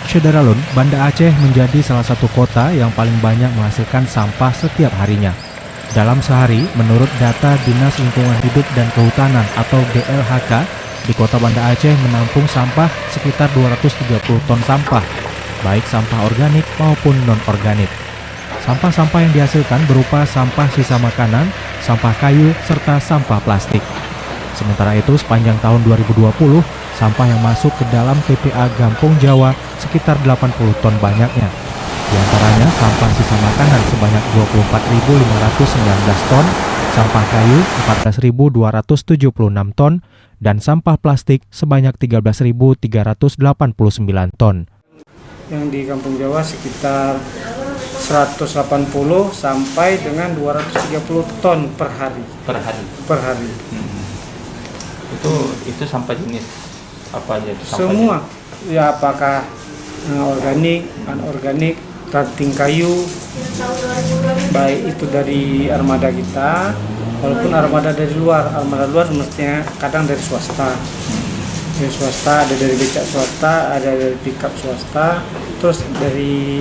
Syederalun, Banda Aceh menjadi salah satu kota yang paling banyak menghasilkan sampah setiap harinya. Dalam sehari, menurut data Dinas Lingkungan Hidup dan Kehutanan atau DLHK, di kota Banda Aceh menampung sampah sekitar 230 ton sampah, baik sampah organik maupun non-organik. Sampah-sampah yang dihasilkan berupa sampah sisa makanan, sampah kayu, serta sampah plastik. Sementara itu, sepanjang tahun 2020, sampah yang masuk ke dalam TPA Gampung Jawa sekitar 80 ton banyaknya. Di antaranya sampah sisa makanan sebanyak 24.519 ton, sampah kayu 14.276 ton, dan sampah plastik sebanyak 13.389 ton. Yang di Kampung Jawa sekitar 180 sampai dengan 230 ton per hari. Per hari. Itu sampah jenis apa aja? Semua, ya apakah organik, anorganik, ranting kayu, baik itu dari armada kita, walaupun armada dari luar. Armada luar mestinya kadang dari swasta. Dari swasta, ada dari becak swasta, ada dari pickup swasta, terus dari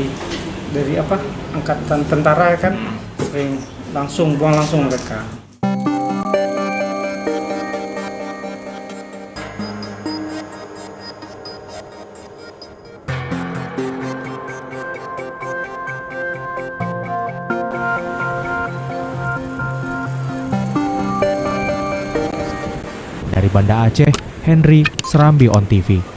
angkatan tentara kan sering buang langsung mereka. Dari Banda Aceh, Henry, Serambi On TV.